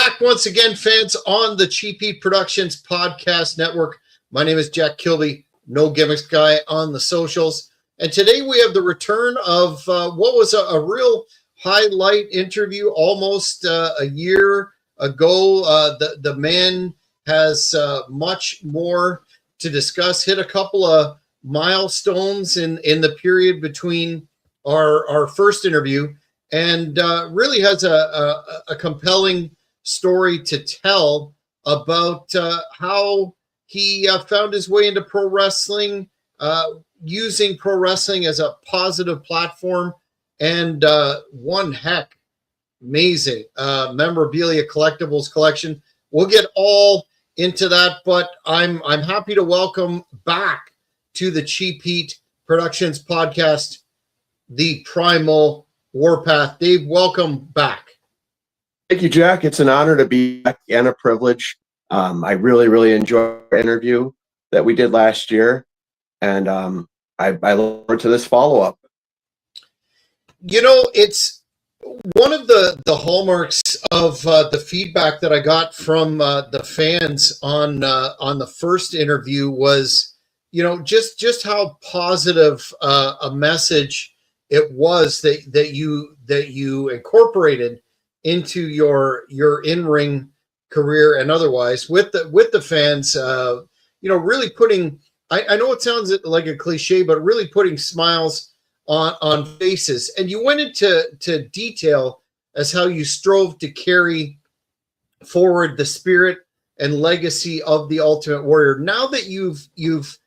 back once again, fans, on the Cheap Heat Productions Podcast Network. My name is Jack Kilby, No Gimmicks Guy on the socials. And today we have the return of what was a real highlight interview almost a year ago. The man has much more to discuss, hit a couple of milestones in the period between our first interview, and really has a compelling story to tell about how he found his way into pro wrestling, using pro wrestling as a positive platform, and one heck amazing memorabilia collectibles collection. We'll get all into that, but I'm happy to welcome back to the Cheap Heat Productions podcast the Primal Warpath. Dave, welcome back. Thank you, Jack. It's an honor to be back and a privilege. I really enjoyed our interview that we did last year, and I look forward to this follow-up. You know, it's one of the hallmarks of the feedback that I got from the fans on the first interview was, you know, just how positive a message it was that you incorporated into your in-ring career and otherwise with the fans, you know, really putting, I know it sounds like a cliche, but really putting smiles on faces. And you went into detail as how you strove to carry forward the spirit and legacy of the Ultimate Warrior. Now that you've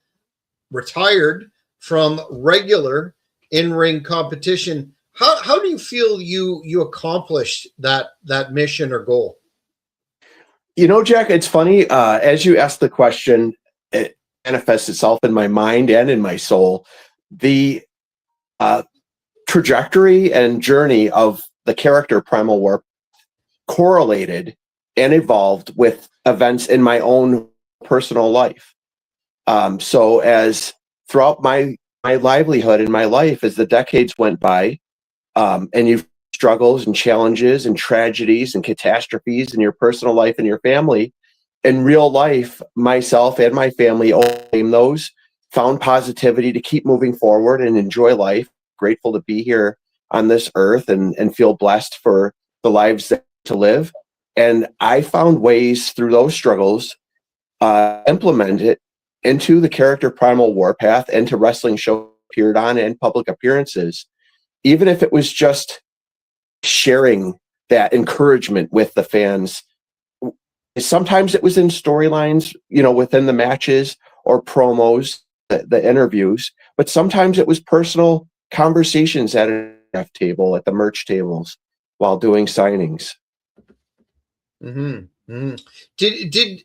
retired from regular in-ring competition, how do you feel you accomplished that mission or goal? You know, Jack, it's funny. As you asked the question, it manifests itself in my mind and in my soul. The trajectory and journey of the character Primal Warpath correlated and evolved with events in my own personal life. So as throughout my livelihood and my life, as the decades went by, and you've struggles and challenges and tragedies and catastrophes in your personal life and your family, in real life, myself and my family overcame those, found positivity to keep moving forward and enjoy life. Grateful to be here on this earth and feel blessed for the lives that to live. And I found ways through those struggles, implement it into the character Primal Warpath and to wrestling shows appeared on and public appearances. Even if it was just sharing that encouragement with the fans. Sometimes it was in storylines, you know, within the matches or promos, the interviews, but sometimes it was personal conversations at a table, at the merch tables, while doing signings. Mm-hmm. Mm-hmm. Did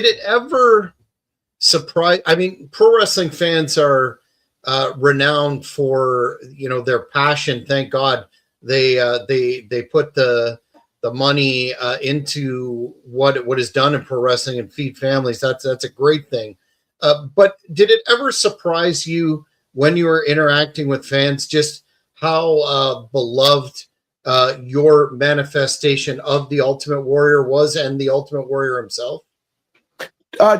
it ever surprise? I mean, pro wrestling fans are renowned for, you know, their passion. Thank God they put the money into what is done in pro wrestling and feed families. That's a great thing. But did it ever surprise you when you were interacting with fans just how beloved your manifestation of the Ultimate Warrior was and the Ultimate Warrior himself?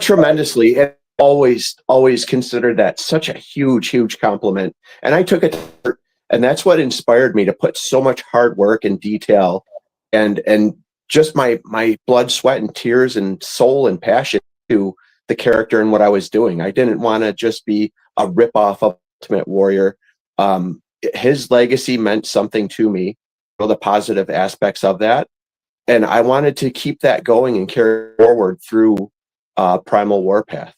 Tremendously. And always considered that such a huge compliment. And I took it, and that's what inspired me to put so much hard work and detail and just my blood, sweat, and tears and soul and passion to the character and what I was doing. I didn't want to just be a ripoff of Ultimate Warrior. His legacy meant something to me, you know, the positive aspects of that. And I wanted to keep that going and carry forward through Primal Warpath.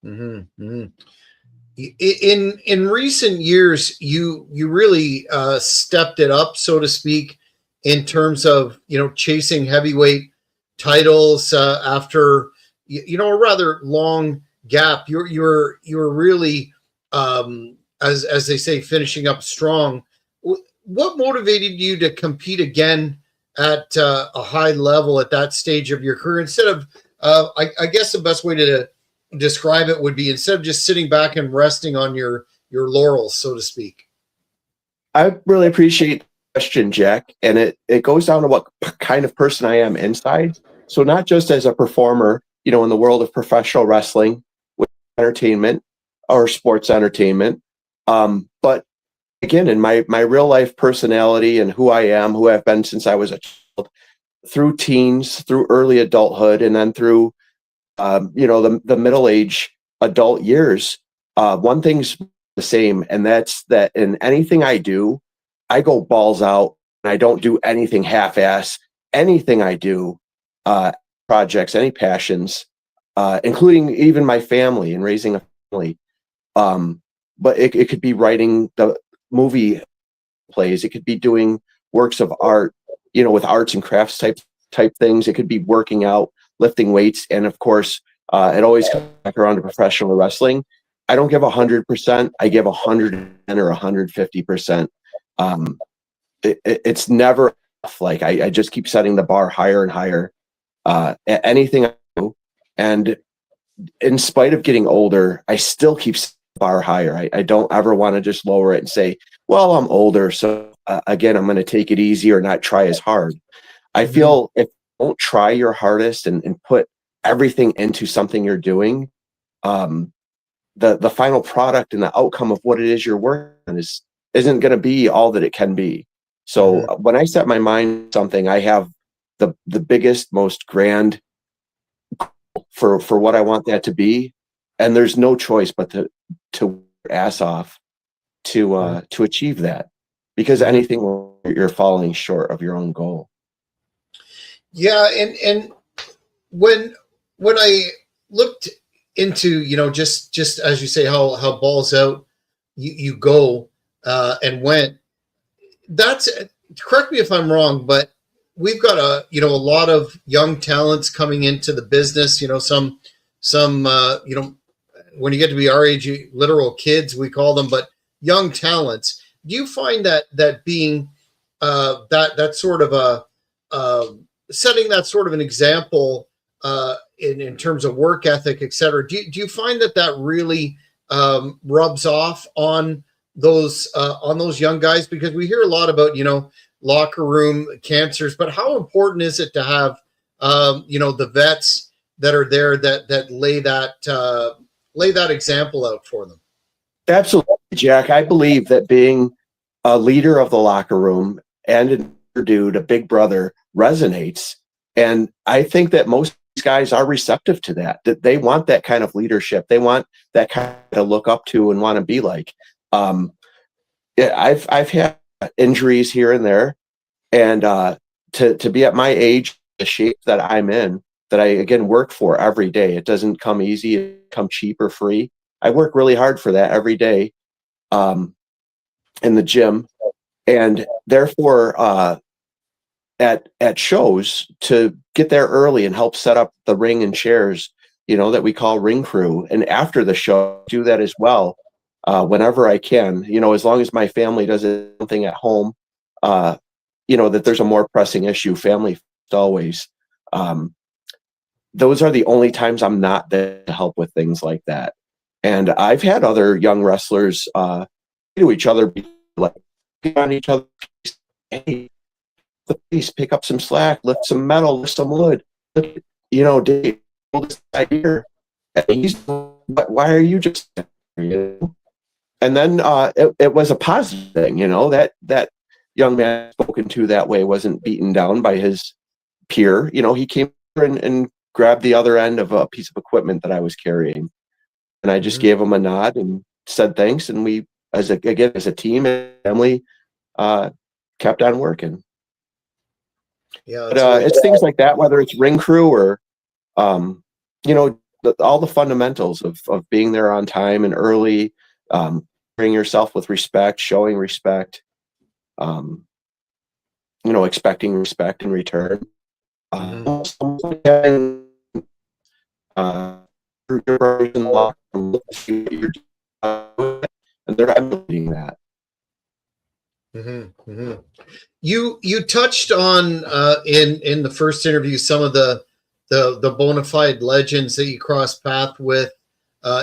Mm-hmm. Mm-hmm. In recent years, you really stepped it up, so to speak, in terms of, you know, chasing heavyweight titles after you know, a rather long gap. You're really as they say, finishing up strong. What motivated you to compete again at a high level at that stage of your career instead of I guess the best way to describe it would be instead of just sitting back and resting on your laurels, so to speak? I really appreciate question, Jack, and it goes down to what kind of person I am inside. So not just as a performer, in the world of professional wrestling, with entertainment or sports entertainment, but again, in my real life personality and who I am, who I've been since I was a child, through teens, through early adulthood, and then through the middle age adult years. One thing's the same, and that's that in anything I do, I go balls out, and I don't do anything half-ass. Anything I do, projects, any passions, including even my family and raising a family. But it could be writing the movie plays. It could be doing works of art, with arts and crafts type things. It could be working out, lifting weights, and of course, it always comes back around to professional wrestling. I don't give 100%. I give 110 or 150%. It's never enough. Like I just keep setting the bar higher and higher. Anything I do, and in spite of getting older, I still keep setting the bar higher. I don't ever want to just lower it and say, "Well, I'm older, so again, I'm going to take it easy or not try as hard." I feel if you don't try your hardest and put everything into something you're doing, the final product and the outcome of what it is you're working on isn't going to be all that it can be. So when I set my mind on something, I have the biggest, most grand for what I want that to be, and there's no choice but to ass off to achieve that, because anything you're falling short of your own goal. Yeah, and when I looked into, just as you say, how balls out you go and went. That's, correct me if I'm wrong, but we've got a lot of young talents coming into the business. Some when you get to be our age, literal kids we call them, but young talents. Do you find that being that sort of a setting that sort of an example in terms of work ethic, et cetera? Do you find that really rubs off on those young guys? Because we hear a lot about locker room cancers, but how important is it to have the vets that are there that lay that example out for them? Absolutely, Jack. I believe that being a leader of the locker room and a dude, a big brother, resonates. And I think that most guys are receptive to that they want that kind of leadership. They want that kind of look up to and want to be like. I've had injuries here and there, and to be at my age, the shape that I'm in, that I again work for every day. It doesn't come easy, it come cheap or free. I work really hard for that every day in the gym, and therefore at shows, to get there early and help set up the ring and chairs, that we call ring crew, and after the show do that as well. Whenever I can, as long as my family does something at home, that there's a more pressing issue, family always. Those are the only times I'm not there to help with things like that. And I've had other young wrestlers to each other, like on each other. Hey, please pick up some slack, lift some metal, lift some wood. Dave, this guy here, and he's, why are you just? And then it was a positive thing, that young man spoken to that way wasn't beaten down by his peer. He came and grabbed the other end of a piece of equipment that I was carrying, and I just gave him a nod and said thanks. And we, as a team and family, kept on working. Yeah, but it's things like that, whether it's ring crew or, all the fundamentals of being there on time and early. Bring yourself with respect, showing respect, expecting respect in return. And they're emulating that. You touched on in the first interview some of the bona fide legends that you crossed path with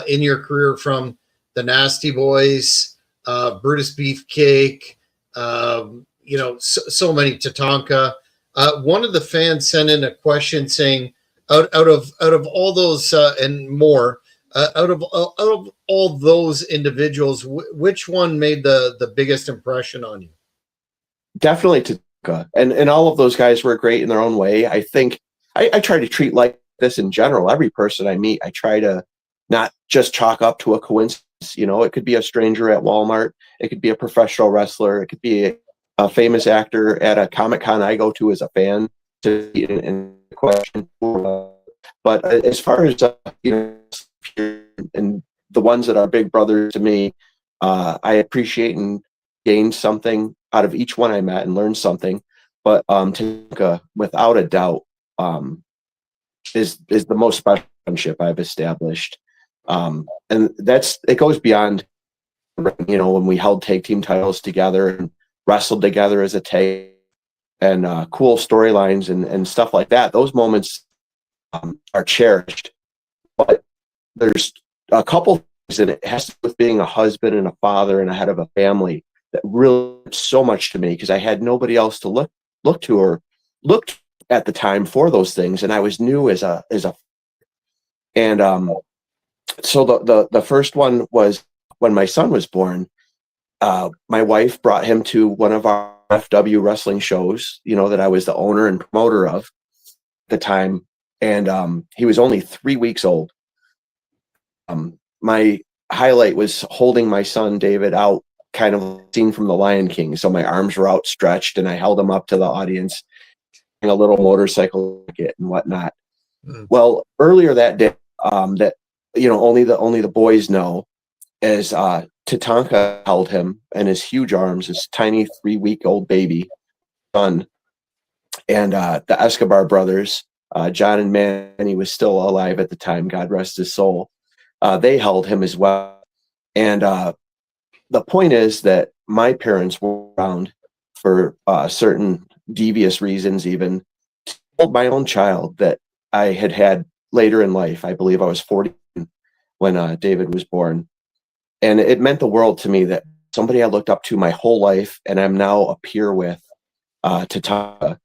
in your career, from the Nasty Boys, Brutus Beefcake, so many Tatanka. One of the fans sent in a question saying, out of all those and more, out of all those individuals, which one made the biggest impression on you? Definitely Tatanka. And all of those guys were great in their own way. I think I try to treat like this in general. Every person I meet, I try to not just chalk up to a coincidence. It could be a stranger at Walmart. It could be a professional wrestler. It could be a famous actor at a Comic-Con I go to as a fan to and question. But as far as, and the ones that are big brothers to me, I appreciate and gain something out of each one I met and learned something. But Tatanka, without a doubt, is the most special friendship I've established. And it goes beyond, when we held tag team titles together and wrestled together as a tag, and cool storylines and stuff like that. Those moments are cherished. But there's a couple things, and it has to do with being a husband and a father and a head of a family, that really meant so much to me, because I had nobody else to look to or looked at the time for those things, and I was new as a and so the first one was when my son was born. My wife brought him to one of our FW wrestling shows, that I was the owner and promoter of at the time, and he was only 3 weeks old. My highlight was holding my son David out, kind of scene from The Lion King. So my arms were outstretched, and I held him up to the audience, in a little motorcycle ticket and whatnot. Mm. Well, earlier that day, that only the boys know, as Tatanka held him in his huge arms, his tiny 3-week-old baby son, and the Escobar brothers, John and Manny was still alive at the time, God rest his soul. They held him as well. And the point is that my parents were around for certain devious reasons, even to hold my own child that I had later in life. I believe I was 40 when David was born. And it meant the world to me that somebody I looked up to my whole life, and I'm now a peer with, Tatanka.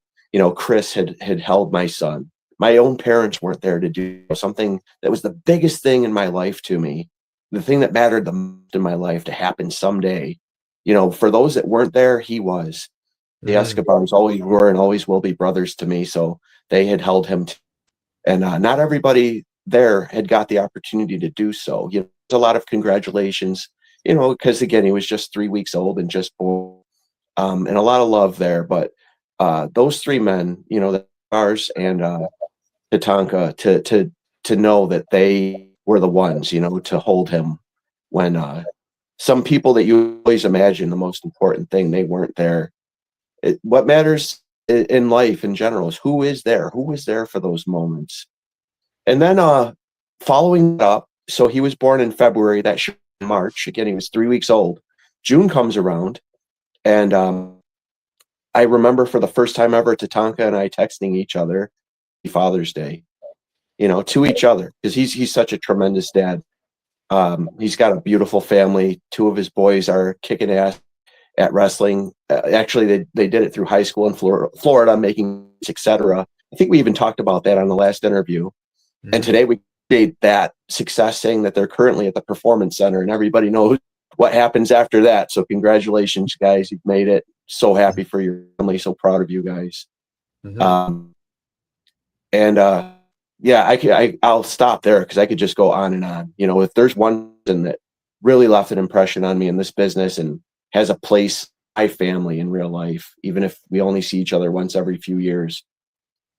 Chris had held my son. My own parents weren't there to do something that was the biggest thing in my life to me, the thing that mattered the most in my life to happen someday. For those that weren't there, he was. The Escobars always were and always will be brothers to me. So they had held him, and not everybody there had got the opportunity to do so. There's a lot of congratulations, because again, he was just 3 weeks old and just born, and a lot of love there. But those three men, the Escobars and Tatanka, to know that they were the ones, to hold him when some people that you always imagine the most important thing, they weren't there. What matters in life in general is who is there for those moments. And then following it up, so he was born in February, that should be March. Again, he was 3 weeks old. June comes around, and I remember for the first time ever, Tatanka and I texting each other Father's Day, to each other, because he's such a tremendous dad. He's got a beautiful family. 2 of his boys are kicking ass at wrestling. Actually, they did it through high school in Florida, making etc. I think we even talked about that on the last interview. Mm-hmm. And today we did that success, saying that they're currently at the Performance Center, and everybody knows what happens after that. So congratulations, guys. You've made it. So happy for your family. So proud of you guys. Mm-hmm. Yeah, I'll stop there, because I could just go on and on. If there's one thing that really left an impression on me in this business and has a place, my family in real life, even if we only see each other once every few years,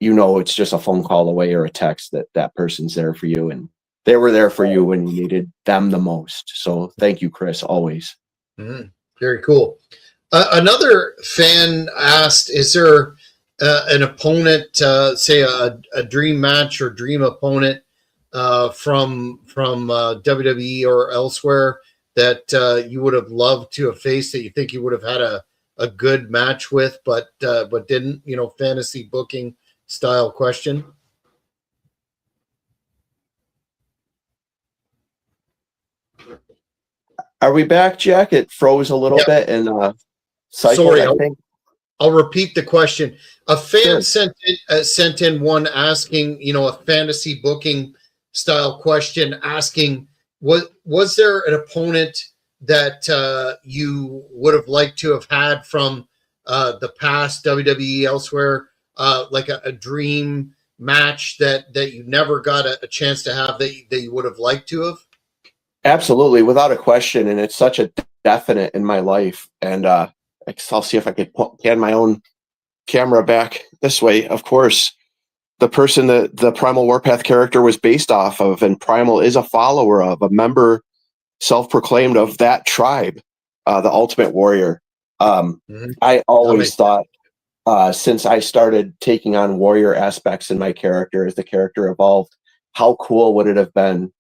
it's just a phone call away or a text that person's there for you, and they were there for you when you needed them the most. So thank you, Chris, always. Mm-hmm. Very cool. Another fan asked, is there an opponent, say a dream match or dream opponent from WWE or elsewhere that you would have loved to have faced, that you think you would have had a good match with, but didn't? Fantasy booking style question. Are we back, Jack? It froze a little bit and cycled, Sorry, I think. I'll repeat the question. A fan Sure. sent in one asking, a fantasy booking style question, asking, was there an opponent that you would have liked to have had from the past, WWE, elsewhere, like a dream match that you never got a chance to have, that you would have liked to have? Absolutely, without a question, and it's such a definite in my life. And I'll see if I could pan my own camera back this way. Of course, the person that the Primal Warpath character was based off of, and Primal is a follower of, a member, self-proclaimed, of that tribe, the Ultimate Warrior. Mhm. I That always makes thought, since I started taking on warrior aspects in my character as the character evolved, how cool would it have been,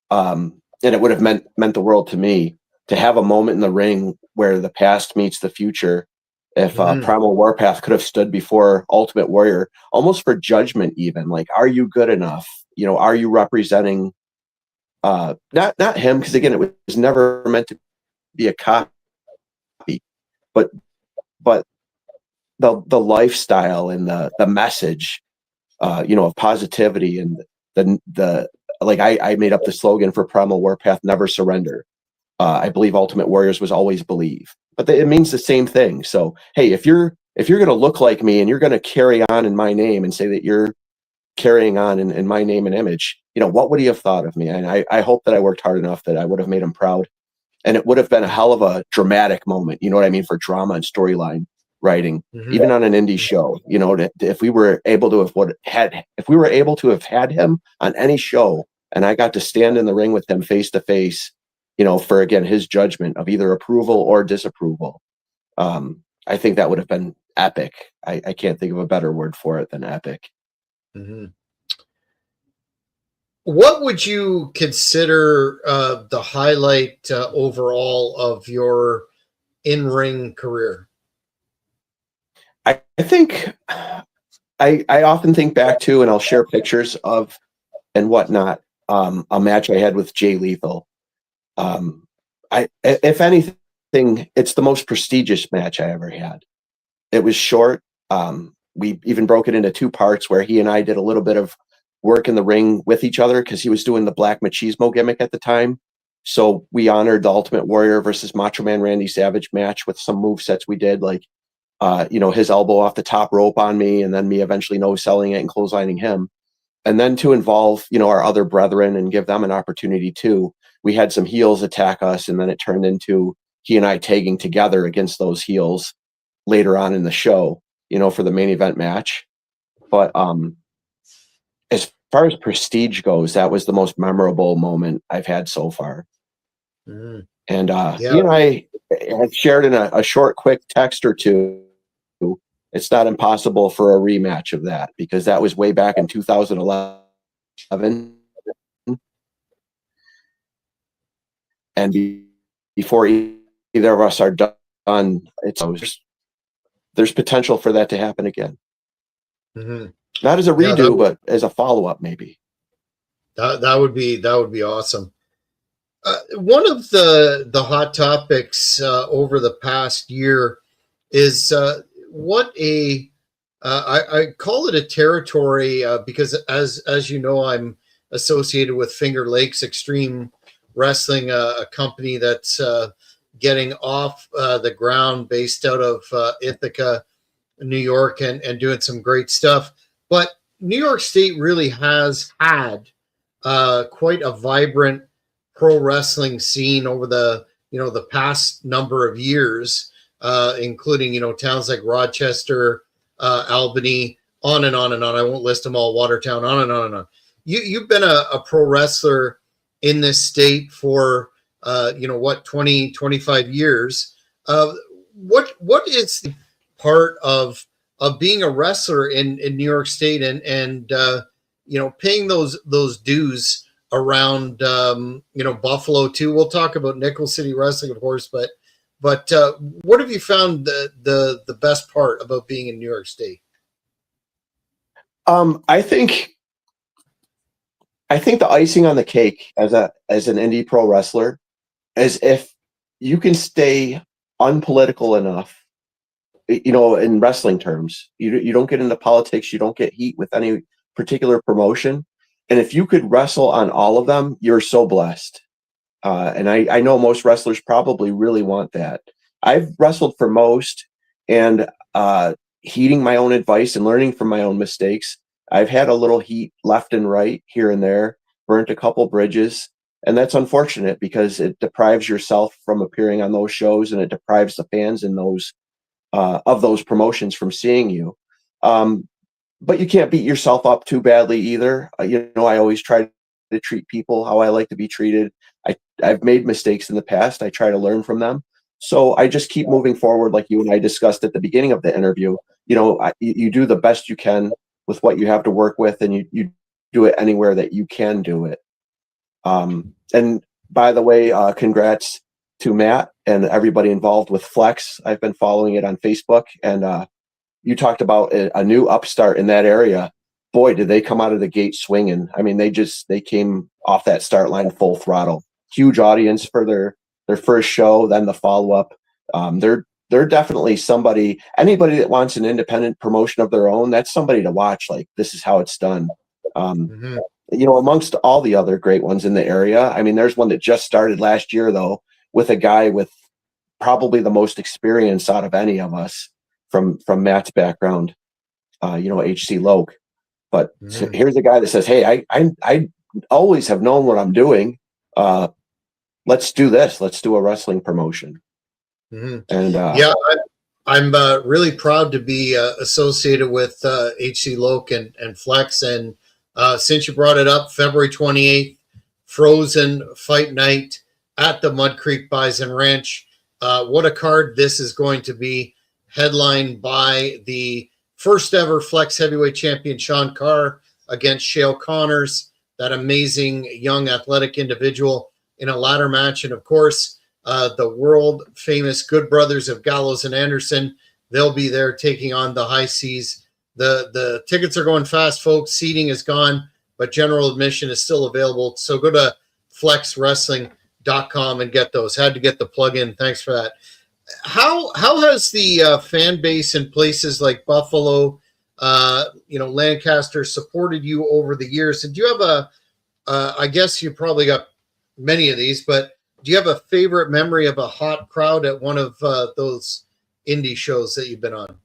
and it would have meant the world to me, to have a moment in the ring where the past meets the future. If Mhm. Primal Warpath could have stood before Ultimate Warrior, almost for judgment, even like, are you good enough? Are you representing not him? Because again, it was never meant to be a copy, but but the lifestyle and the message, of positivity, and the like. I made up the slogan for Primal Warpath: never surrender. I believe Ultimate Warriors was always believe, but it means the same thing. So, hey, if you're going to look like me and you're going to carry on in my name and say that you're carrying on in my name and image, what would he have thought of me? And I hope that I worked hard enough that I would have made him proud, and it would have been a hell of a dramatic moment. You know what I mean? For drama and storyline writing, Mhm. even on an indie show. If we were able to have had him on any show, and I got to stand in the ring with him face to face, for again his judgment of either approval or disapproval. I think that would have been epic. I can't think of a better word for it than epic. Mhm. What would you consider the highlight overall of your in-ring career? I think I often think back to, and I'll share pictures of and whatnot, a match I had with Jay Lethal. If anything, it's the most prestigious match I ever had. It was short. We even broke it into two parts where he and I did a little bit of work in the ring with each other because he was doing the Black Machismo gimmick at the time. So we honored the Ultimate Warrior versus Macho Man Randy Savage match with some move sets we did, like his elbow off the top rope on me, and then me eventually no selling it and clotheslining him. And then to involve, our other brethren and give them an opportunity too. We had some heels attack us, and then it turned into he and I tagging together against those heels later on in the show, for the main event match. But as far as prestige goes, that was the most memorable moment I've had so far. Mhm. And Yeah. he and I had shared in a short, quick text or two. It's not impossible for a rematch of that, because that was way back in 2011. And before either of us are done, there's potential for that to happen again. Mhm. Not as a Yeah, redo, but as a follow-up, maybe. that would be awesome. One of the hot topics over the past year is what a I call it a territory because as you know, I'm associated with Finger Lakes Extreme Wrestling, a company that's getting off the ground, based out of Ithaca, New York, and doing some great stuff. But New York State really has had quite a vibrant pro wrestling scene over the past number of years, including towns like Rochester, Albany, on and on and on. I won't list them all. Watertown, on and on and on. You've been a pro wrestler in this state for 20-25 years. What is the part of being a wrestler in New York State, and paying those dues around Buffalo too? We'll talk about Nickel City Wrestling, of course, but what have you found the best part about being in New York State? I think the icing on the cake as an indie pro wrestler is if you can stay unpolitical enough in wrestling terms, you don't get into politics, you don't get heat with any particular promotion. And if you could wrestle on all of them, you're so blessed. And I know most wrestlers probably really want that. I've wrestled for most, and heeding my own advice and learning from my own mistakes, I've had a little heat left and right here and there, burnt a couple bridges. And that's unfortunate because it deprives yourself from appearing on those shows, and it deprives the fans in those of those promotions from seeing you. But you can't beat yourself up too badly either. I always try to treat people how I like to be treated. I've made mistakes in the past. I try to learn from them. So I just keep moving forward, like you and I discussed at the beginning of the interview. You do the best you can with what you have to work with, and you do it anywhere that you can do it. And by the way, congrats to Matt and everybody involved with Flex. I've been following it on Facebook, and you talked about a new upstart in that area. Boy, did they come out of the gate swinging. I mean, they came off that start line full throttle. Huge audience for their first show, then the follow-up. They're definitely anybody that wants an independent promotion of their own, that's somebody to watch. Like, this is how it's done. Amongst all the other great ones in the area, I mean, there's one that just started last year, though, with a guy with probably the most experience out of any of us from Matt's background, HC Loke. But here's a guy that says, hey, I always have known what I'm doing. Let's do this. Let's do a wrestling promotion. And I'm really proud to be associated with HC Loke and Flex. And since you brought it up, February 28th, Frozen Fight Night at the Mud Creek Bison Ranch. What a card this is going to be, headlined by the first ever Flex heavyweight champion Sean Carr against Shale Connors, that amazing young athletic individual, in a ladder match. And of course, the world famous Good Brothers of Gallows and Anderson, they'll be there taking on the High Seas. The tickets are going fast, folks. Seating is gone, but general admission is still available. So go to flexwrestling.com and get those. Had to get the plug in. Thanks for that. How has the fan base in places like Buffalo, Lancaster supported you over the years? And do you have I guess you probably got many of these, but do you have a favorite memory of a hot crowd at one of those indie shows that you've been on?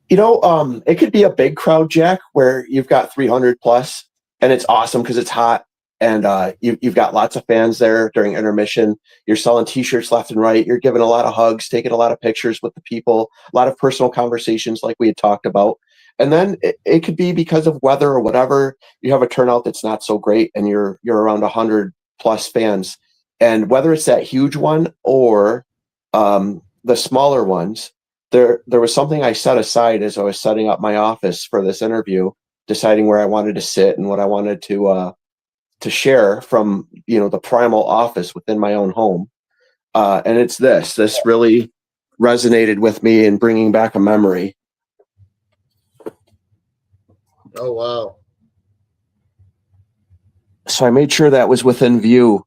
It could be a big crowd, Jack, where you've got 300 plus, and it's awesome because it's hot, and you've got lots of fans there during intermission. You're selling T-shirts left and right. You're giving a lot of hugs, taking a lot of pictures with the people, a lot of personal conversations like we had talked about. And then it could be because of weather or whatever, you have a turnout that's not so great, and you're around 100 plus fans. And whether it's that huge one or the smaller ones, there was something I set aside as I was setting up my office for this interview, deciding where I wanted to sit and what I wanted to share from the Primal office within my own home. And it's this really resonated with me in bringing back a memory. Oh, wow. So I made sure that was within view.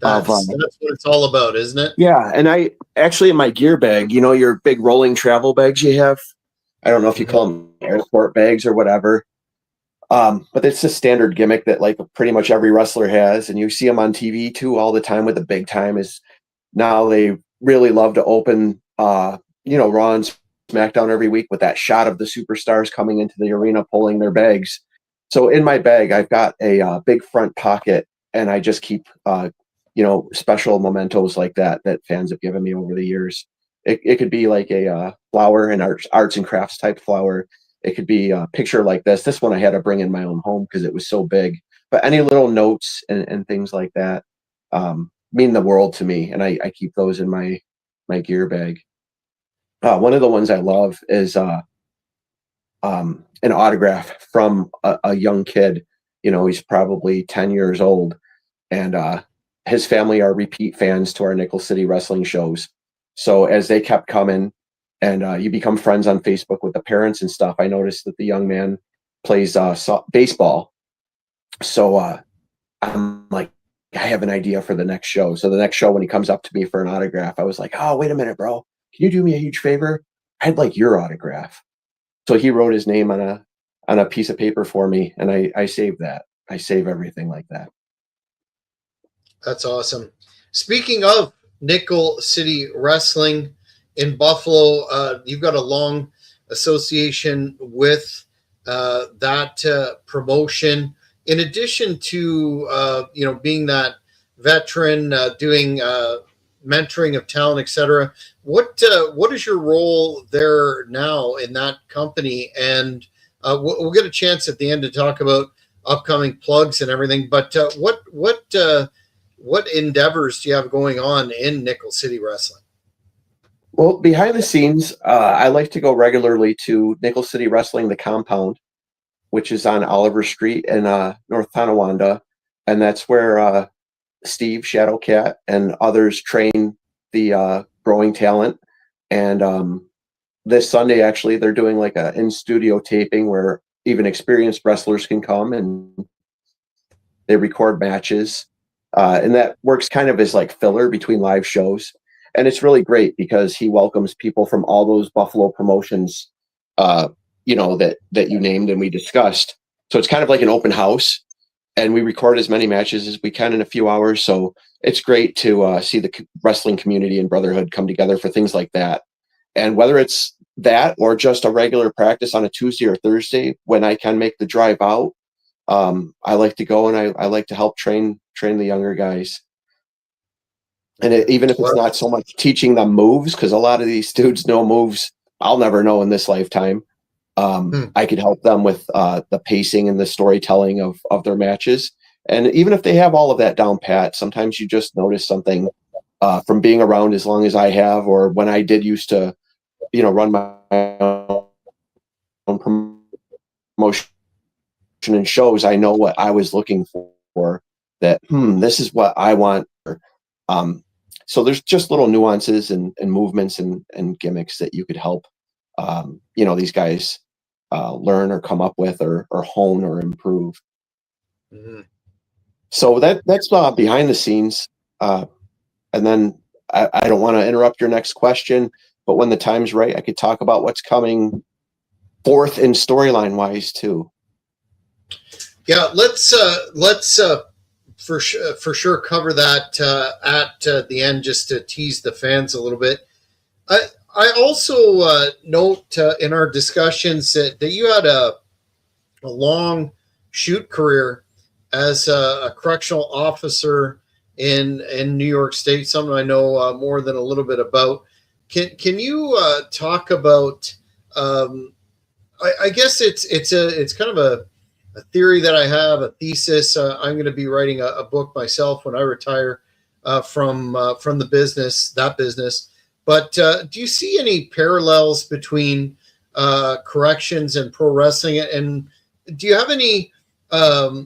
That's what it's all about, isn't it? Yeah. And I actually, in my gear bag, your big rolling travel bags you have, I don't know if you call them airport bags or whatever. But it's a standard gimmick that like pretty much every wrestler has. And you see them on TV too all the time with the big time. Is now they really love to open, Raw and SmackDown every week with that shot of the superstars coming into the arena pulling their bags. So in my bag, I've got a big front pocket, and I just keep, special mementos like that fans have given me over the years. It could be like a flower, an arts and crafts type flower. It could be a picture like this. This one I had to bring in my own home because it was so big. But any little notes and things like that mean the world to me, and I keep those in my gear bag. One of the ones I love is an autograph from a young kid. He's probably 10 years old, and his family are repeat fans to our Nickel City wrestling shows. So as they kept coming, and you become friends on Facebook with the parents and stuff, I noticed that the young man plays baseball. So I'm like, I have an idea for the next show. So the next show, when he comes up to me for an autograph, I was like, oh, wait a minute, bro. can you do me a huge favor? I'd like your autograph. So he wrote his name on a piece of paper for me, and I saved that. I save everything like that. That's awesome. Speaking of Nickel City Wrestling in Buffalo, you've got a long association with that promotion. In addition to being that veteran, doing mentoring of talent, etc. What is your role there now in that company? And we'll get a chance at the end to talk about upcoming plugs and everything. But what endeavors do you have going on in Nickel City Wrestling? Well, behind the scenes, I like to go regularly to Nickel City Wrestling, the compound, which is on Oliver Street in North Tonawanda. And that's where Steve Shadowcat and others train the growing talent. And this Sunday, actually, they're doing like a in-studio taping where even experienced wrestlers can come and they record matches. And that works kind of as like filler between live shows. And it's really great because he welcomes people from all those Buffalo promotions, that you named and we discussed. So it's kind of like an open house, and we record as many matches as we can in a few hours. So it's great to see the wrestling community and brotherhood come together for things like that. And whether it's that or just a regular practice on a Tuesday or Thursday when I can make the drive out, I like to go and I like to help train the younger guys. And even if it's not so much teaching them moves, because a lot of these dudes know moves I'll never know in this lifetime. I could help them with the pacing and the storytelling of their matches. And even if they have all of that down pat, sometimes you just notice something from being around as long as I have, or when I did used to, run my own promotion and shows, I know what I was looking for, that, this is what I want. So there's just little nuances and movements and gimmicks that you could help, these guys learn or come up with or hone or improve. Mm-hmm. So that's behind the scenes. And then I don't want to interrupt your next question, but when the time's right, I could talk about what's coming forth in storyline wise too. Yeah, let's for sure cover that at the end, just to tease the fans a little bit. I also note in our discussions that you had a long shoot career as a correctional officer in New York State, something I know more than a little bit about. Can you talk about? I guess it's kind of a theory that I have, a thesis. I'm going to be writing a book myself when I retire from the business, that business. But do you see any parallels between corrections and pro wrestling? And do you have any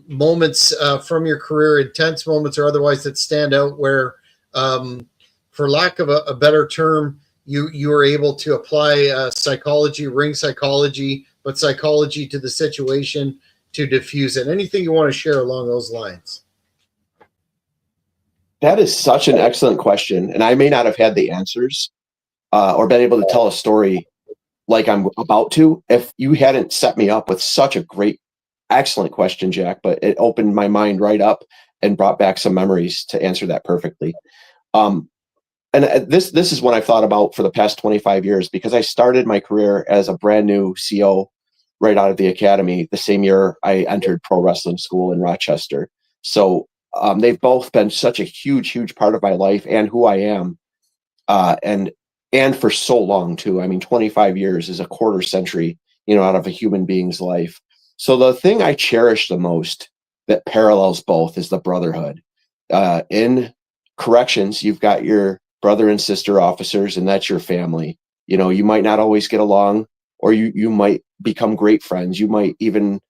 moments from your career, intense moments or otherwise, that stand out where, for lack of a better term, you were able to apply psychology, ring psychology, but psychology to the situation to diffuse it? Anything you want to share along those lines? That is such an excellent question. And I may not have had the answers or been able to tell a story like I'm about to if you hadn't set me up with such a great, excellent question, Jack. But it opened my mind right up and brought back some memories to answer that perfectly. And this is what I've thought about for the past 25 years, because I started my career as a brand new CO right out of the academy the same year I entered pro wrestling school in Rochester. So they've both been such a huge part of my life and who I am. And for so long too. I mean, 25 years is a quarter century, out of a human being's life. So the thing I cherish the most that parallels both is the brotherhood. In corrections, you've got your brother and sister officers, and that's your family. You might not always get along, or you might become great friends. You might even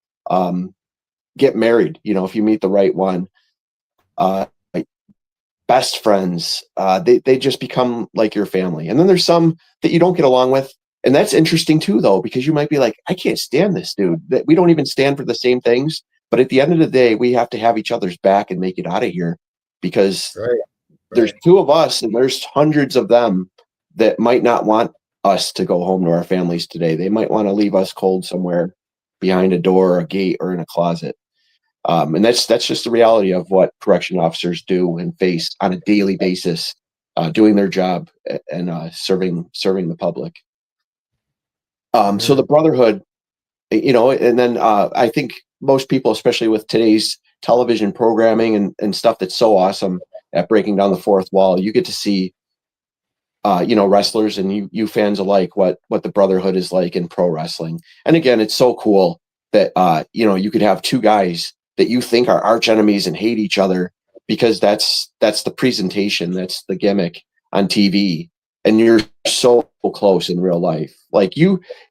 get married, if you meet the right one. Like best friends, they just become like your family. And then there's some that you don't get along with. And that's interesting too, though, because you might be like, I can't stand this dude. That we don't even stand for the same things. But at the end of the day, we have to have each other's back and make it out of here, because there's two of us and there's hundreds of them that might not want us to go home to our families today. They might want to leave us cold somewhere behind a door or a gate or in a closet. And that's just the reality of what correction officers do and face on a daily basis, doing their job and serving the public. So the brotherhood, and then I think most people, especially with today's television programming and stuff that's so awesome at breaking down the fourth wall, you get to see, wrestlers and you fans alike, what the brotherhood is like in pro wrestling. And again, it's so cool that, you could have two guys that you think are arch enemies and hate each other because that's the presentation, that's the gimmick on TV. And you're so close in real life. Like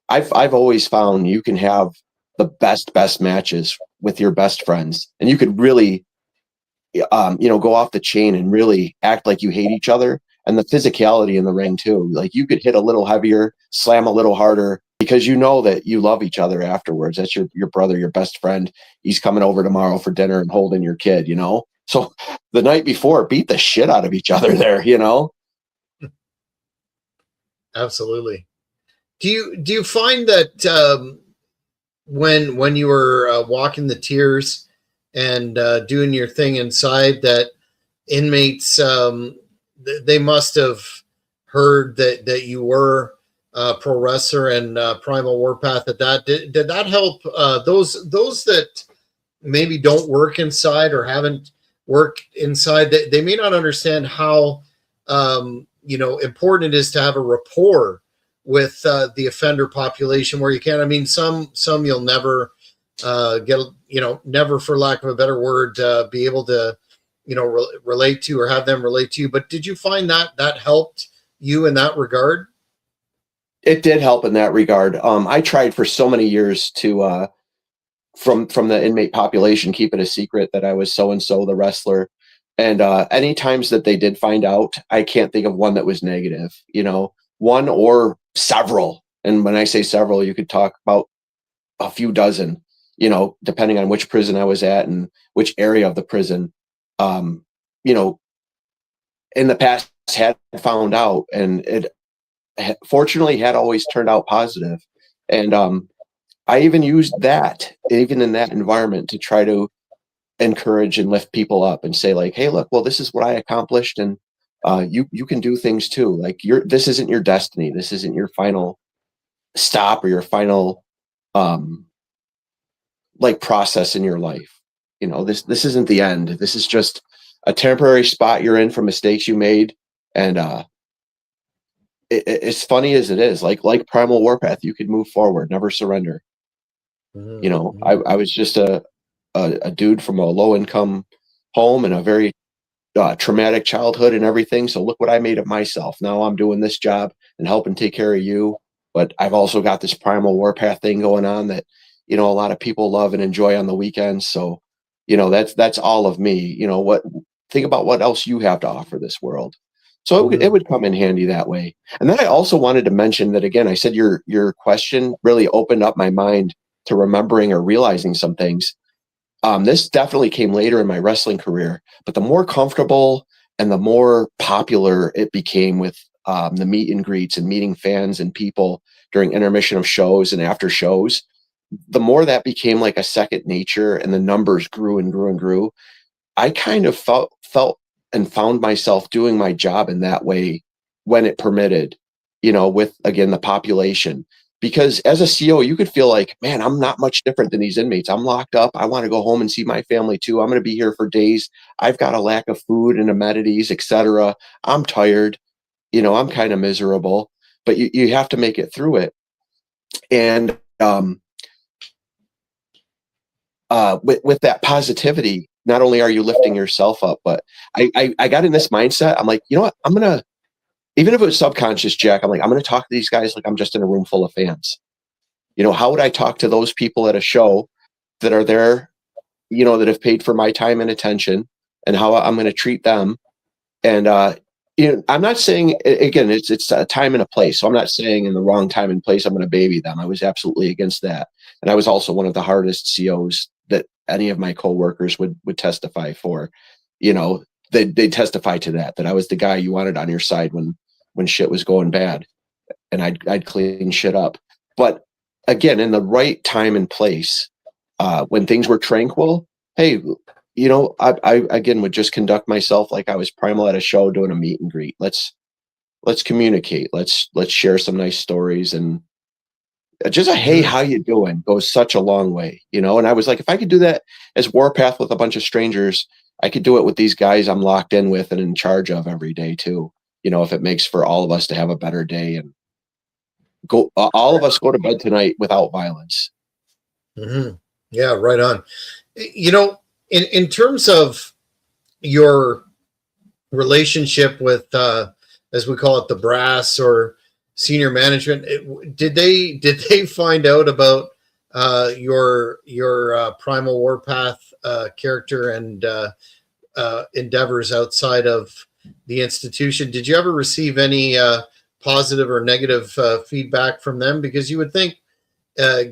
I've always found you can have the best matches with your best friends, and you could really, go off the chain and really act like you hate each other. And the physicality in the ring too. Like you could hit a little heavier, slam a little harder because you know that you love each other afterwards. That's your brother, your best friend. He's coming over tomorrow for dinner and holding your kid, So the night before, beat the shit out of each other there, Absolutely. Do you find that when you were walking the tiers and doing your thing inside, that inmates they must have heard that you were a pro wrestler and Primal Warpath? Did that help those that maybe don't work inside or haven't worked inside? They may not understand how important it is to have a rapport with the offender population where you can. I mean, some you'll never get, never, for lack of a better word, be able to, relate to or have them relate to you. But did you find that helped you in that regard? It did help in that regard. I tried for so many years to, from the inmate population, keep it a secret that I was so-and-so the wrestler. And any times that they did find out, I can't think of one that was negative, one or several. And when I say several, you could talk about a few dozen, depending on which prison I was at and which area of the prison, in the past had found out, and it fortunately had always turned out positive. And I even used that, even in that environment, to try to encourage and lift people up and say, like, hey, look, well, this is what I accomplished, and you can do things too. Like this isn't your destiny. This isn't your final stop or your final process in your life. This isn't the end. This is just a temporary spot you're in for mistakes you made. And as funny as it is, like Primal Warpath, you could move forward, never surrender. Mm-hmm. I was just a dude from a low income home and a very traumatic childhood and everything. So look what I made of myself. Now I'm doing this job and helping take care of you. But I've also got this Primal Warpath thing going on that, a lot of people love and enjoy on the weekends. So, that's all of me. Think about what else you have to offer this world. So it would come in handy that way. And then I also wanted to mention that, again, I said your question really opened up my mind to remembering or realizing some things. This definitely came later in my wrestling career, but the more comfortable and the more popular it became with the meet and greets and meeting fans and people during intermission of shows and after shows, the more that became like a second nature, and the numbers grew and grew and grew. I kind of felt and found myself doing my job in that way when it permitted, with, again, the population. Because as a CO, you could feel like, man, I'm not much different than these inmates. I'm locked up. I want to go home and see my family too. I'm going to be here for days. I've got a lack of food and amenities, etc. I'm tired. I'm kind of miserable, but you have to make it through it. And with that positivity, not only are you lifting yourself up, but I got in this mindset. I'm like, you know what? I'm going to, even if it was subconscious, Jack, I'm like, I'm going to talk to these guys like I'm just in a room full of fans. How would I talk to those people at a show that are there, that have paid for my time and attention, and how I'm going to treat them? And, I'm not saying, again, it's a time and a place. So I'm not saying in the wrong time and place, I'm going to baby them. I was absolutely against that. And I was also one of the hardest COs that any of my coworkers would testify for. They testify to that I was the guy you wanted on your side when when shit was going bad, and I'd clean shit up. But again, in the right time and place, when things were tranquil, hey, I again would just conduct myself like I was Primal at a show doing a meet and greet. Let's communicate. Let's share some nice stories, and just a hey, how you doing goes such a long way, And I was like, if I could do that as Warpath with a bunch of strangers, I could do it with these guys I'm locked in with and in charge of every day too. If it makes for all of us to have a better day and all of us go to bed tonight without violence. Mm-hmm. Yeah, right on. In terms of your relationship with, as we call it, the brass or senior management, did they find out about your Primal Warpath character and endeavors outside of the institution? Did you ever receive any positive or negative feedback from them? Because you would think,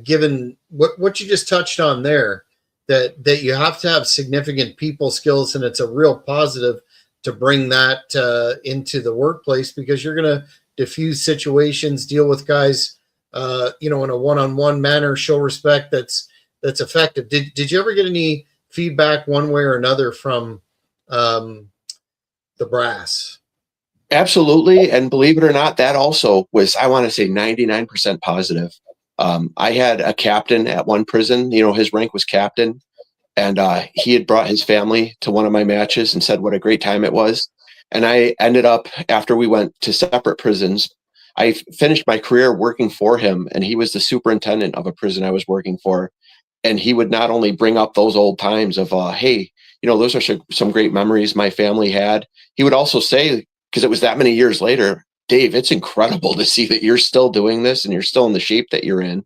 given what you just touched on there, that you have to have significant people skills, and it's a real positive to bring that into the workplace, because you're going to diffuse situations, deal with guys, in a one-on-one manner, show respect that's effective. Did you ever get any feedback one way or another from the brass? Absolutely. And believe it or not, that also was, I want to say 99% positive. I had a captain at one prison, his rank was captain, and he had brought his family to one of my matches and said what a great time it was. And I ended up, after we went to separate prisons, I finished my career working for him, and he was the superintendent of a prison I was working for. And he would not only bring up those old times of, hey, those are some great memories my family had. He would also say, because it was that many years later, Dave, it's incredible to see that you're still doing this and you're still in the shape that you're in.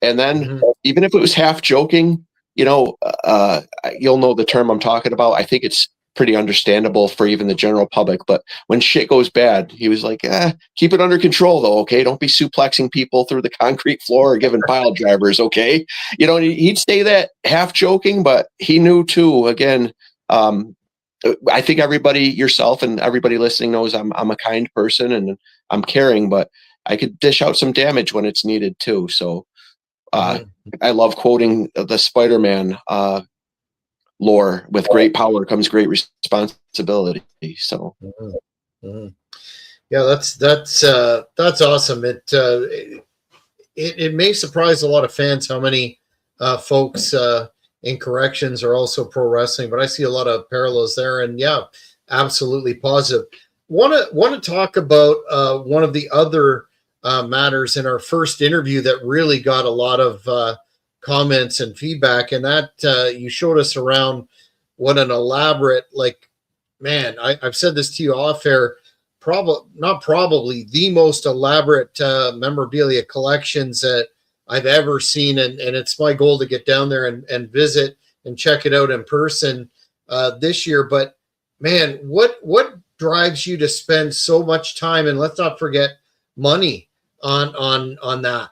And then even if it was half joking, you'll know the term I'm talking about. I think it's pretty understandable for even the general public. But when shit goes bad, he was like, keep it under control, though, okay? Don't be suplexing people through the concrete floor or giving pile drivers, okay? He'd say that half joking, but he knew too, again, I think everybody, yourself and everybody listening, knows I'm a kind person and I'm caring, but I could dish out some damage when it's needed too. So I love quoting the Spider-Man lore: with great power comes great responsibility. So yeah, that's awesome. It may surprise a lot of fans how many folks in corrections are also pro wrestling, but I see a lot of parallels there, and yeah, absolutely positive. Want to talk about one of the other matters in our first interview that really got a lot of comments and feedback, and that you showed us around what an elaborate, I've said this to you off air, probably the most elaborate memorabilia collections that I've ever seen, and it's my goal to get down there and visit and check it out in person this year. But man, what drives you to spend so much time, and let's not forget money on that?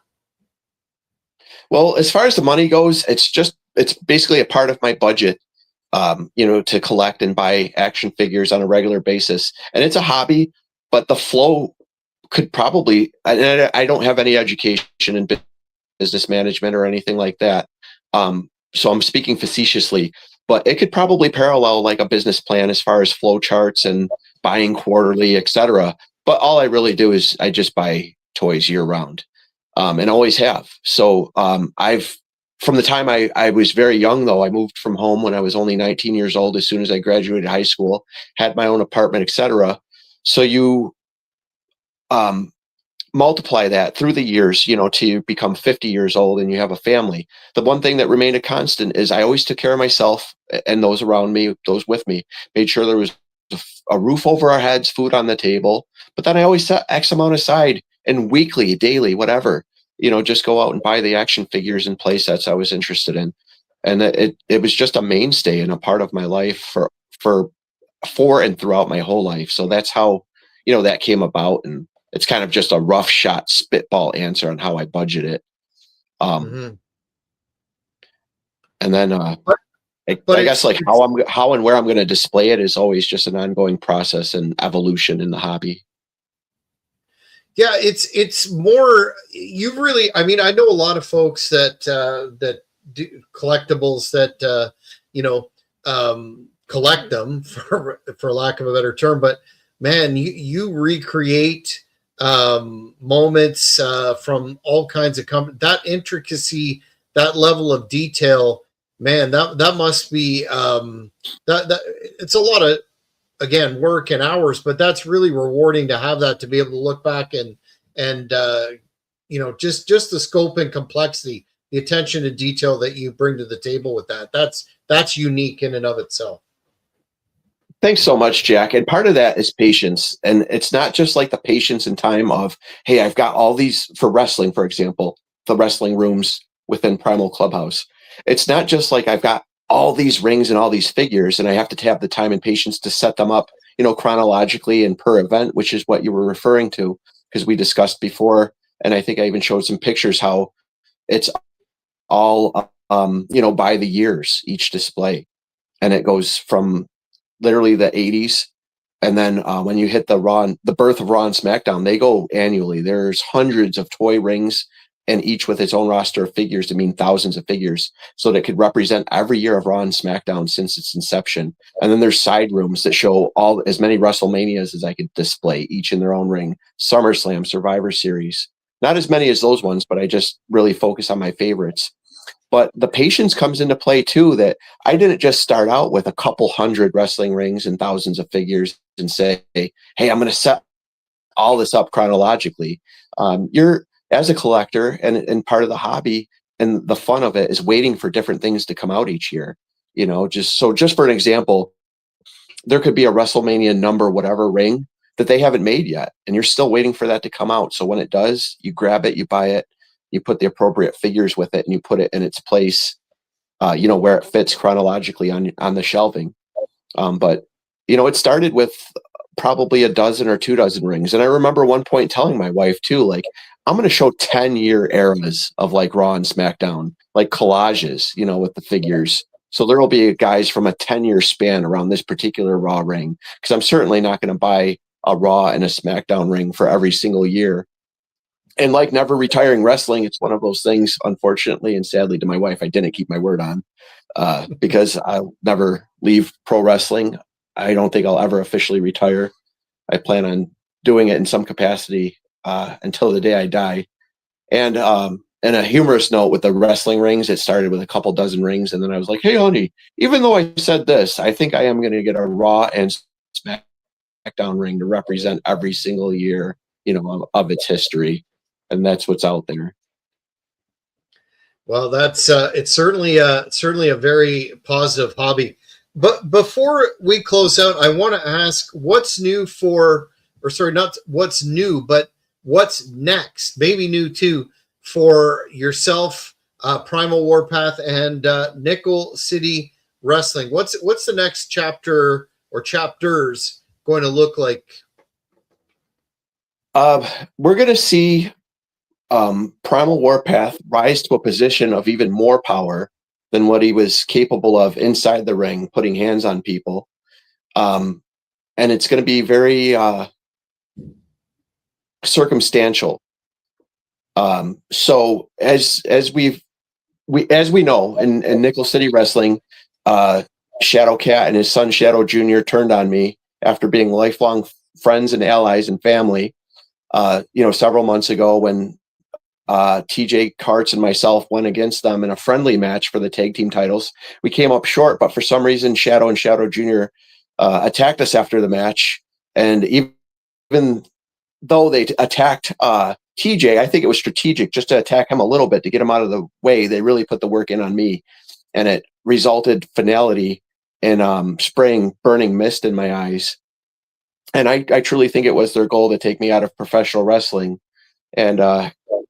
Well, as far as the money goes, it's basically a part of my budget, to collect and buy action figures on a regular basis. And it's a hobby, but the flow could probably, I don't have any education in business management or anything like that. So I'm speaking facetiously, but it could probably parallel like a business plan as far as flow charts and buying quarterly, etc. But all I really do is I just buy toys year round, and always have. So from the time I was very young, though, I moved from home when I was only 19 years old. As soon as I graduated high school, had my own apartment, etc. So you multiply that through the years, till you become 50 years old and you have a family. The one thing that remained a constant is I always took care of myself and those around me, those with me, made sure there was a roof over our heads, food on the table. But then I always set X amount aside, and weekly, daily, whatever, just go out and buy the action figures and play sets I was interested in. And it was just a mainstay and a part of my life for and throughout my whole life. So that's how, that came about. And it's kind of just a rough shot spitball answer on how I budget it. And then I guess like how and where I'm going to display it is always just an ongoing process and evolution in the hobby. But How and where I'm going to display it is always just an ongoing process and evolution in the hobby. And then I guess like how and where I'm going to display it is always just an ongoing process and evolution in the hobby. And then I guess like how and where I'm going to display it is always just an ongoing process and evolution in the hobby. Yeah, it's more. You really, I mean, I know a lot of folks that do collectibles that you know collect them for lack of a better term. But man, you recreate moments from all kinds of that intricacy, that level of detail. Man, that must be that it's a lot of, again, work and hours, but that's really rewarding to have that, to be able to look back and just the scope and complexity, the attention to detail that you bring to the table with that. That's unique in and of itself. Thanks so much, Jack. And part of that is patience. And it's not just like the patience and time of, hey, I've got all these for wrestling, for example, the wrestling rooms within Primal Clubhouse. It's not just like I've got all these rings and all these figures, and I have to have the time and patience to set them up, chronologically and per event, which is what you were referring to, because we discussed before. And I think I even showed some pictures how it's all, by the years, each display. And it goes from literally the 80s. And then when you hit the birth of Raw and SmackDown, they go annually. There's hundreds of toy rings, and each with its own roster of figures to mean thousands of figures, so that it could represent every year of Raw and SmackDown since its inception. And then there's side rooms that show as many WrestleManias as I could display, each in their own ring. SummerSlam, Survivor Series. Not as many as those ones, but I just really focus on my favorites. But the patience comes into play too, that I didn't just start out with a couple hundred wrestling rings and thousands of figures and say, hey, I'm going to set all this up chronologically. You're, as a collector and part of the hobby and the fun of it, is waiting for different things to come out each year. Just for an example, there could be a WrestleMania number whatever ring that they haven't made yet, and you're still waiting for that to come out. So when it does, you grab it, you buy it, you put the appropriate figures with it, and you put it in its place, where it fits chronologically on the shelving. But it started with probably a dozen or 24 rings. And I remember one point telling my wife too, like, I'm going to show 10-year eras of like Raw and SmackDown, like collages, with the figures. So there will be guys from a 10-year span around this particular Raw ring, because I'm certainly not going to buy a Raw and a SmackDown ring for every single year. And like never retiring wrestling, it's one of those things, unfortunately and sadly to my wife, I didn't keep my word on, because I'll never leave pro wrestling. I don't think I'll ever officially retire. I plan on doing it in some capacity until the day I die. And a humorous note with the wrestling rings, it started with a couple dozen rings. And then I was like, hey, honey, even though I said this, I think I am going to get a Raw and SmackDown ring to represent every single year, of its history. And that's what's out there. Well, that's it's certainly a very positive hobby. But before we close out, I want to ask, what's new not what's new, but what's next? Maybe new too for yourself, Primal Warpath, and Nickel City Wrestling. What's the next chapter or chapters going to look like? We're going to see Primal Warpath rise to a position of even more power than what he was capable of inside the ring, putting hands on people. And it's going to be very circumstantial. So as we know in Nickel City Wrestling, Shadow Cat and his son Shadow Jr. turned on me after being lifelong friends and allies and family. Several months ago when TJ Karts and myself went against them in a friendly match for the tag team titles. We came up short, but for some reason, Shadow and Shadow Jr. Attacked us after the match. And even though they attacked TJ, I think it was strategic just to attack him a little bit to get him out of the way. They really put the work in on me, and it resulted finality in spraying burning mist in my eyes. And I truly think it was their goal to take me out of professional wrestling. And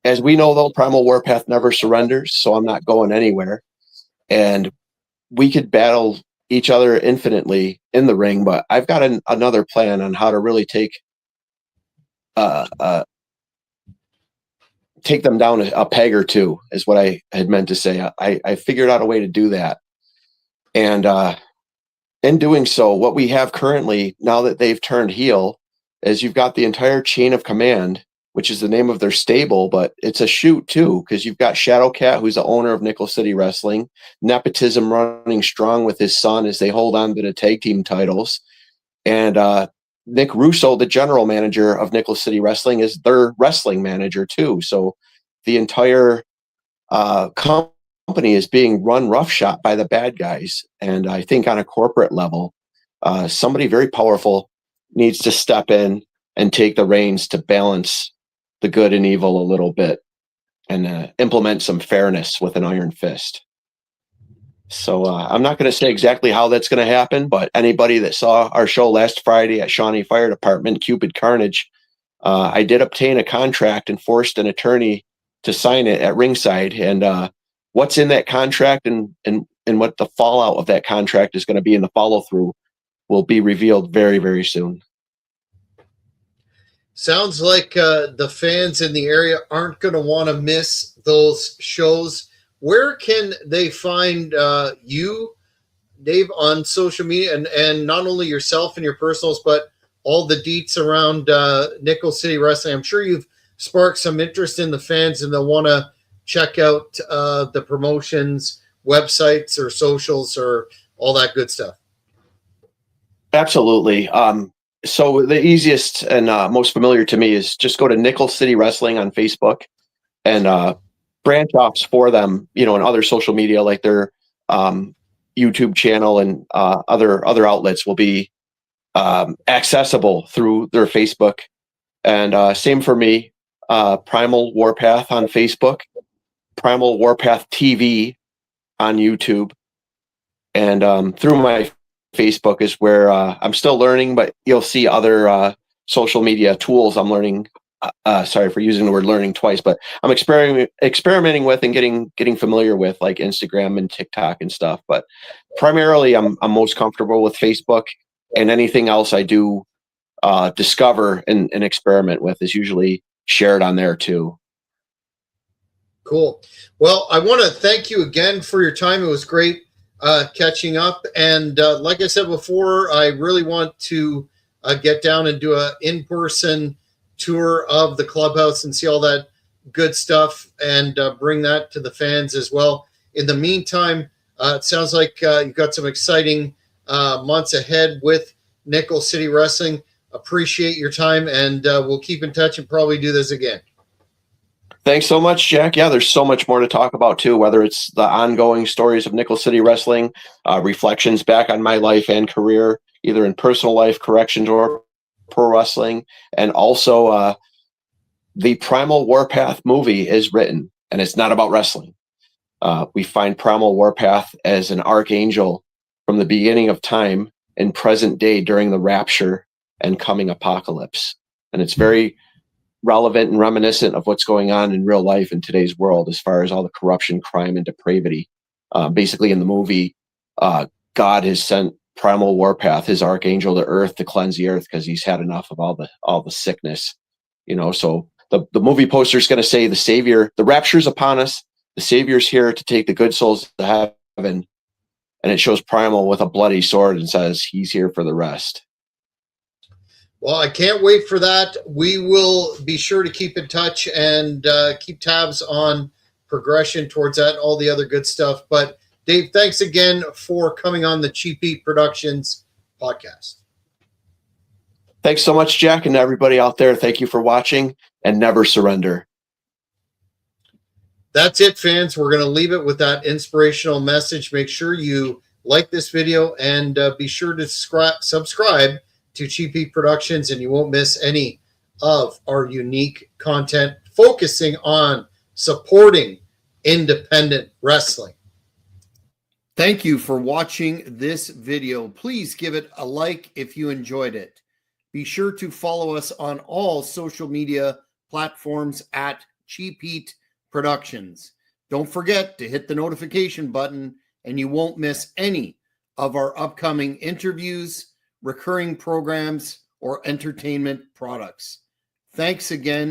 as we know, though, Primal Warpath never surrenders, so I'm not going anywhere. And we could battle each other infinitely in the ring, but I've got another plan on how to really take them down a peg or two, is what I had meant to say. I figured out a way to do that. And in doing so, what we have currently, now that they've turned heel, is you've got the entire chain of command which is the name of their stable, but it's a shoot too, because you've got Shadowcat, who's the owner of Nickel City Wrestling, nepotism running strong with his son as they hold on to the tag team titles. And Nick Russo, the general manager of Nickel City Wrestling, is their wrestling manager too. So the entire company is being run roughshod by the bad guys. And I think on a corporate level, somebody very powerful needs to step in and take the reins to balance the good and evil a little bit and implement some fairness with an iron fist. So I'm not going to say exactly how that's going to happen, but anybody that saw our show last Friday at Shawnee Fire Department, Cupid Carnage, I did obtain a contract and forced an attorney to sign it at ringside. And what's in that contract and what the fallout of that contract is going to be in the follow through will be revealed very, very soon. Sounds like the fans in the area aren't going to want to miss those shows. Where can they find you, Dave, on social media, and not only yourself and your personals, but all the deets around Nickel City Wrestling? I'm sure you've sparked some interest in the fans, and they'll want to check out the promotions, websites, or socials, or all that good stuff. Absolutely. So the easiest and most familiar to me is just go to Nickel City Wrestling on Facebook and branch offs for them, and other social media like their YouTube channel and other outlets will be accessible through their Facebook. And same for me, Primal Warpath on Facebook, Primal Warpath TV on YouTube, and through my Facebook is where I'm still learning, but you'll see other social media tools I'm learning. Sorry for using the word learning twice, but I'm experimenting with and getting familiar with, like Instagram and TikTok and stuff. But primarily, I'm most comfortable with Facebook, and anything else I do discover and experiment with is usually shared on there too. Cool. Well, I want to thank you again for your time. It was great catching up. And like I said before, I really want to get down and do an in-person tour of the clubhouse and see all that good stuff and bring that to the fans as well. In the meantime, it sounds like you've got some exciting months ahead with Nickel City Wrestling. Appreciate your time, and we'll keep in touch and probably do this again. Thanks so much, Jack. Yeah, there's so much more to talk about too, whether it's the ongoing stories of Nickel City Wrestling, reflections back on my life and career, either in personal life, corrections, or pro wrestling. And also the Primal Warpath movie is written, and it's not about wrestling. We find Primal Warpath as an archangel from the beginning of time and present day during the rapture and coming apocalypse. And it's very relevant and reminiscent of what's going on in real life in today's world as far as all the corruption, crime, and depravity. Basically, in the movie, God has sent Primal Warpath, his archangel, to earth to cleanse the earth because he's had enough of all the sickness. So the movie poster is going to say the Savior, the rapture's upon us, the Savior's here to take the good souls to heaven, and it shows Primal with a bloody sword and says he's here for the rest. Well, I can't wait for that. We will be sure to keep in touch and keep tabs on progression towards that and all the other good stuff. But Dave, thanks again for coming on the Cheap Heat Productions podcast. Thanks so much, Jack, and everybody out there. Thank you for watching, and never surrender. That's it, fans. We're going to leave it with that inspirational message. Make sure you like this video and be sure to subscribe to Cheap Heat Productions, and you won't miss any of our unique content focusing on supporting independent wrestling. Thank you for watching this video. Please give it a like if you enjoyed it. Be sure to follow us on all social media platforms at Cheap Heat Productions. Don't forget to hit the notification button and you won't miss any of our upcoming interviews, recurring programs, or entertainment products. Thanks again.